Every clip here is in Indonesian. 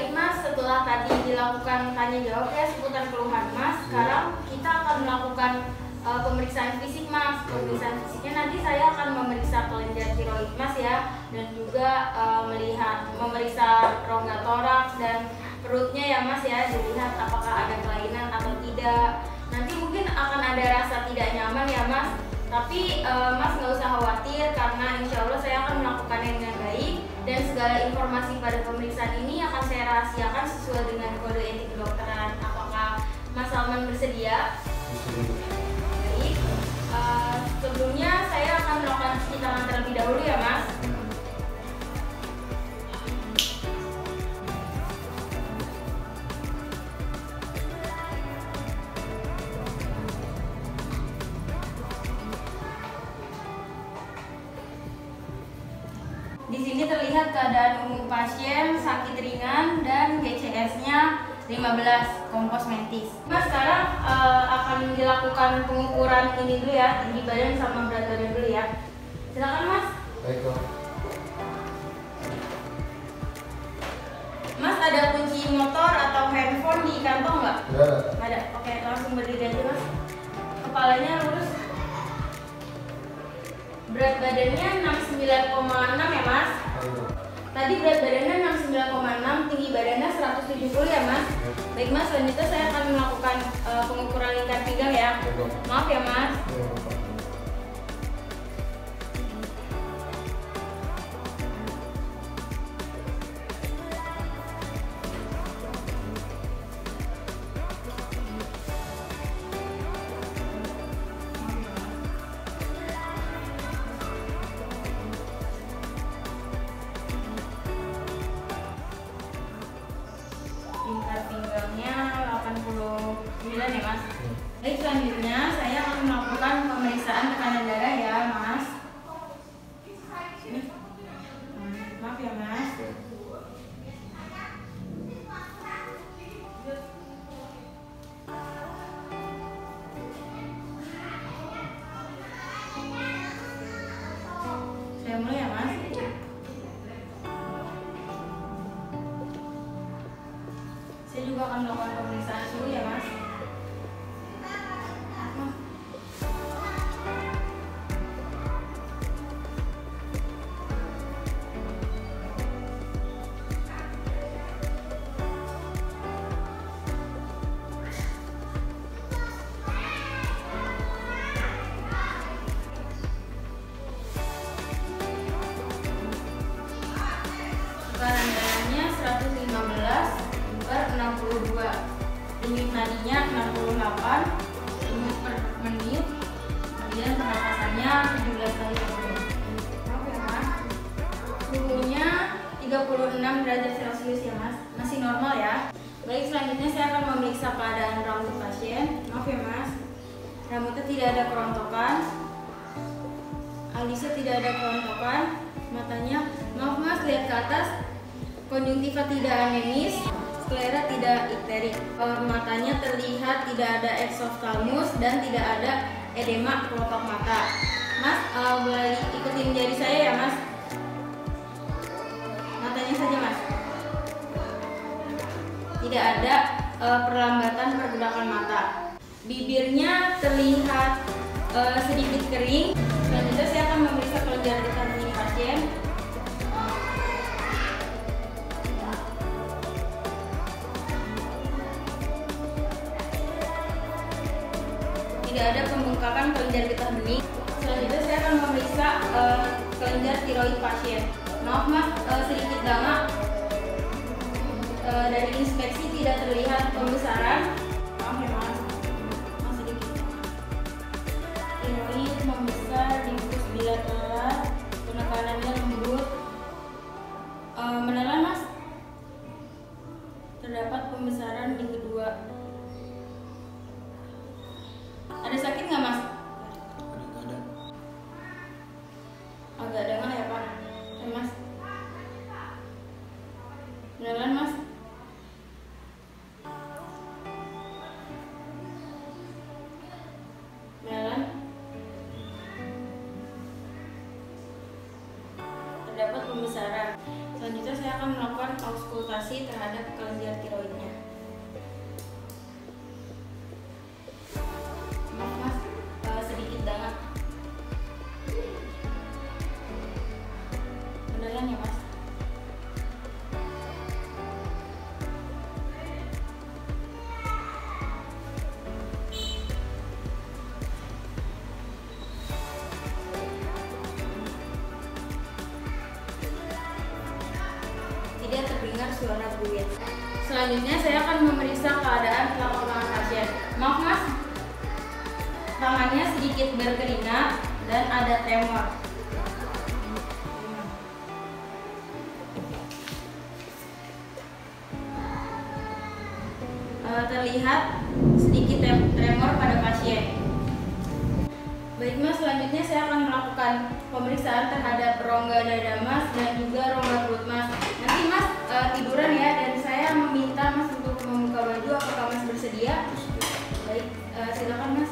Baik Mas, setelah tadi dilakukan tanya jawab ya seputar keluhan Mas, sekarang kita akan melakukan pemeriksaan fisik Mas. Pemeriksaan fisiknya nanti saya akan memeriksa kelenjar tiroid Mas ya, dan juga memeriksa rongga toraks dan perutnya ya Mas ya, dilihat apakah ada kelainan atau tidak. Nanti mungkin akan ada rasa tidak nyaman ya Mas, tapi Mas nggak usah khawatir karena insya Allah saya akan melakukannya dengan baik, dan segala informasi pada pemeriksaan ini akan saya rahasiakan sesuai dengan kode etik kedokteran. Apakah Mas Salman bersedia? Baik. Sebelumnya saya akan melakukan cuci tangan terlebih dahulu ya Mas. Di sini terlihat keadaan umum pasien, sakit ringan dan GCS-nya 15, kompos mentis. Mas sekarang akan dilakukan pengukuran ini dulu ya, tinggi badan sama berat badan dulu ya. Silakan Mas. Baik dok. Mas ada kunci motor atau handphone di kantong nggak? Tidak ada. Ada. Oke, langsung berdiri aja Mas. Kepalanya lurus. Berat badannya 69,6 ya Mas. Tadi berat badannya 69,6, tinggi badannya 170 ya Mas. Baik Mas, selanjutnya saya akan melakukan pengukuran lingkar pinggang ya. Maaf ya Mas. Lingkar pinggangnya 89 ya Mas. Baik, selanjutnya saya akan melakukan pemeriksaan tekanan darah ya Mas. Maaf ya Mas. Saya mulai ya Mas. Saya juga akan melakukan pemeriksaan suhu ya Mas. Tekanan darahnya 115/62, denyut nadinya 68 denyut per menit, kemudian pernapasannya 17 kali per menit. Maaf ya Mas. Suhunya 36 derajat Celcius ya Mas, masih normal ya. Baik, selanjutnya saya akan memeriksa keadaan rambut pasien. Maaf ya Mas, rambutnya tidak ada kerontokan, alisnya tidak ada kerontokan, matanya, maaf Mas, lihat ke atas, konjungtiva tidak anemis, sklera tidak ikterik, matanya terlihat tidak ada eksoftalmus dan tidak ada edema kelopak mata. Mas, boleh ikutin jari saya ya Mas. Matanya saja Mas. Tidak ada perlambatan pergerakan mata. Bibirnya terlihat sedikit kering. Selanjutnya saya akan memeriksa kelenjar getah bening pasien. Tidak ada pembengkakan kelenjar getah bening. Selanjutnya saya akan memeriksa kelenjar tiroid pasien. Maaf Mas, sedikit gangak. Dari inspeksi tidak terlihat pembesaran. Maaf ya Mas, sedikit. Tiroid membesar, difus bilateral, penekanannya lembut. Menelan Mas, terdapat pembesaran di kedua. Ada sakit nggak Mas? Ada. Agak dengar ya Pak. Mas, menelan Mas. Menelan. Terdapat pembesaran. Selanjutnya saya akan melakukan auskultasi. auskultasi terhadap kelenjar tiroidnya. Maaf mas, sedikit dangat. Beneran ya mas? Tidak terdengar suara buit. Selanjutnya saya akan memeriksa keadaan telapak tangan pasien. Maaf mas, tangannya sedikit berkeringat dan ada tremor. Terlihat sedikit tremor pada pasien. Baik mas, selanjutnya saya akan melakukan pemeriksaan terhadap rongga dada mas dan juga rongga perut mas. Nanti mas tiduran ya, dan saya meminta mas untuk membuka baju. Apakah mas bersedia? Baik, silakan mas.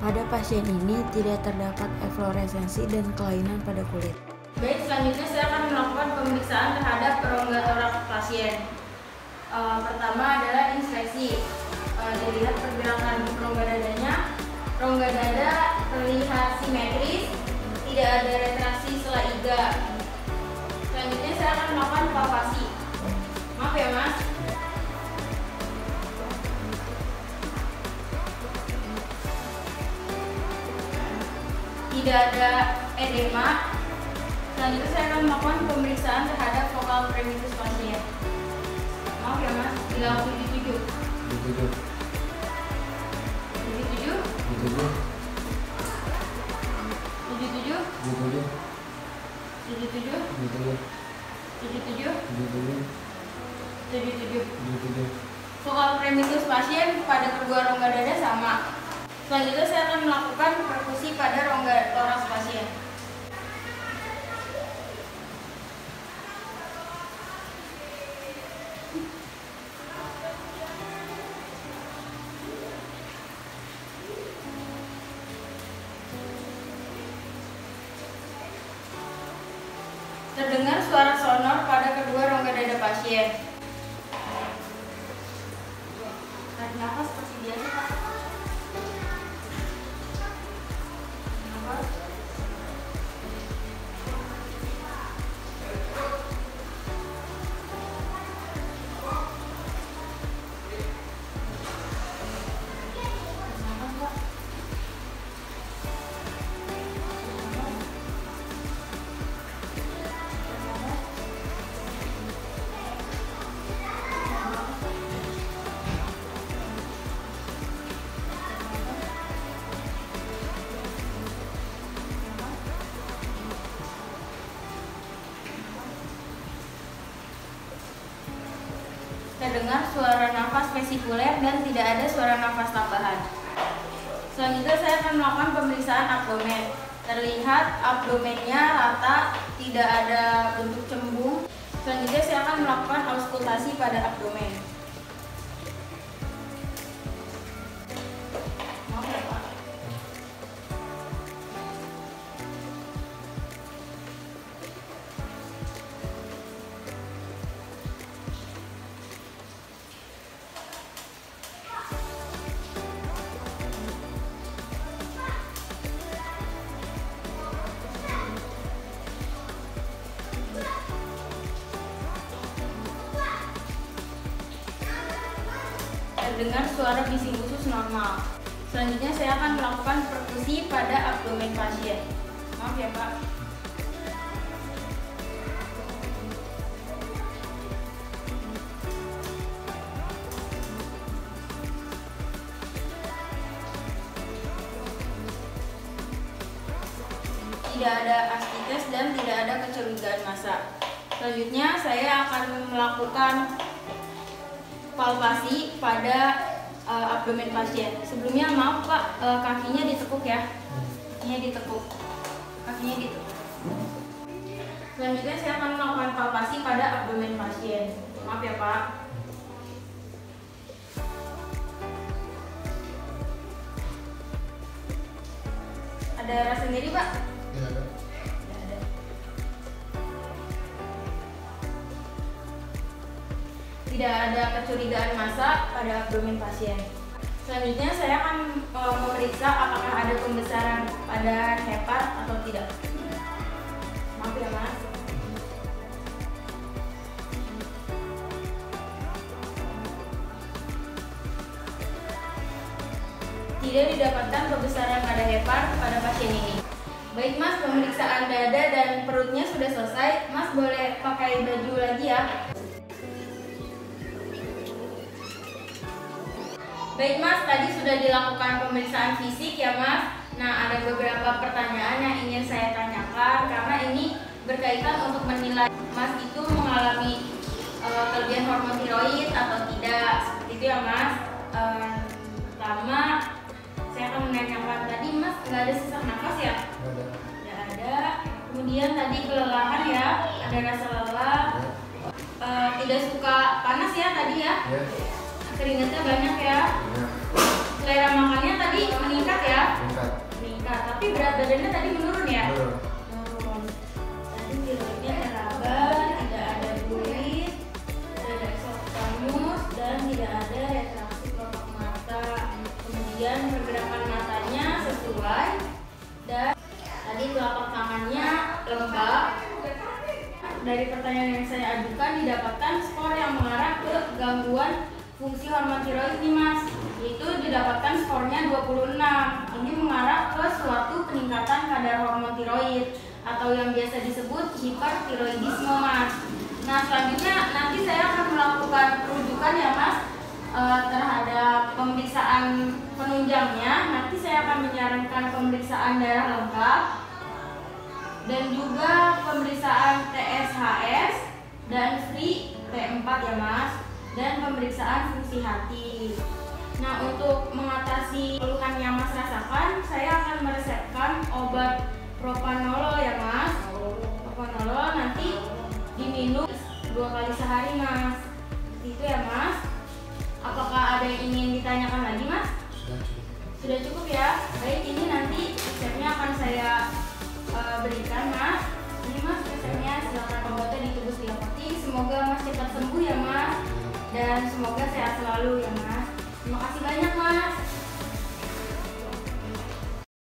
Pada pasien ini tidak terdapat efloresensi dan kelainan pada kulit. Baik, selanjutnya saya akan melakukan pemeriksaan terhadap rongga toraks pasien. Pertama adalah inspeksi. Dilihat pergerakan rongga dadanya. Rongga dada terlihat simetris, tidak ada retraksi sela iga. Selanjutnya saya akan melakukan palpasi. Maaf ya mas. Tidak ada edema. Selanjutnya saya akan melakukan pemeriksaan terhadap vokal premitus pasien. Maaf ya mas, bilang 77. 77. Vokal premitus pasien pada kedua rongga dada sama. Selanjutnya saya akan melakukan perkusi pada rongga toraks pasien. Terdengar suara sonor pada kedua rongga dada pasien. Tarik nafas seperti biasa pak. Nafas. Terdengar suara nafas vesikuler dan tidak ada suara nafas tambahan. Selanjutnya saya akan melakukan pemeriksaan abdomen. Terlihat abdomennya rata, tidak ada bentuk cembung. Selanjutnya saya akan melakukan auskultasi pada abdomen. Maaf ya Pak. Terdengar suara bising usus normal. Selanjutnya saya akan melakukan perkusi pada abdomen pasien. Maaf ya Pak. Tidak ada astites dan tidak ada kecurigaan massa. Selanjutnya saya akan melakukan palpasi pada abdomen pasien. Sebelumnya maaf Pak, kakinya ditekuk ya. Kakinya ditekuk. Selanjutnya saya akan melakukan palpasi pada abdomen pasien. Maaf ya Pak. Ada rasa nyeri Pak? Ya, ada. Tidak ada. tidak ada kecurigaan massa pada abdomen pasien. Selanjutnya saya akan memeriksa apakah ada pembesaran pada hepar atau tidak. Maaf ya Mas. Tidak didapatkan pembesaran pada hepar pada pasien ini. Baik Mas, pemeriksaan dada dan perutnya sudah selesai. Mas boleh pakai baju lagi ya. Baik Mas, tadi sudah dilakukan pemeriksaan fisik ya Mas. Nah, ada beberapa pertanyaan yang ingin saya tanyakan karena ini berkaitan untuk menilai Mas itu mengalami kelebihan hormon tiroid atau tidak. Seperti itu ya Mas. Pertama, saya akan menanyakan tadi Mas nggak ada sesak nafas ya? Nggak ada. Kemudian tadi kelelahan ya, ada rasa lelah. Tidak suka panas ya tadi ya? Keringatnya banyak ya? Selera makannya tadi meningkat ya? Meningkat. Tapi berat badannya tadi menurun ya? Menurun. Tadi tiroidnya terabah, tidak ada bulit, tidak ada esophagus, dan tidak ada retraksi kelopak mata. Kemudian pergerakan matanya sesuai, dan tadi telapak tangannya lembab. Dari pertanyaan yang saya ajukan didapatkan skor yang mengarah ke gangguan fungsi hormon tiroid nih Mas, yaitu didapatkan skornya 26. Ini mengarah ke suatu peningkatan kadar hormon tiroid atau yang biasa disebut hipertiroidisme Mas. Nah, selanjutnya nanti saya akan melakukan rujukan ya Mas terhadap pemeriksaan penunjangnya. Nanti saya akan menyarankan pemeriksaan darah lengkap dan juga pemeriksaan TSHS dan free T4 ya Mas, dan pemeriksaan fungsi hati. Nah, untuk mengatasi keluhan yang Mas rasakan, saya akan meresepkan obat propanolol ya Mas. Propanolol nanti diminum 2 kali sehari Mas. Seperti itu ya Mas. Apakah ada yang ingin ditanyakan lagi Mas? Sudah cukup ya. Baik, ini nanti resepnya akan saya berikan Mas. Ini Mas resepnya, silakan obatnya ditebus di apotek. Semoga Mas cepat sembuh ya Mas. Dan semoga sehat selalu ya Mas. Terima kasih banyak Mas.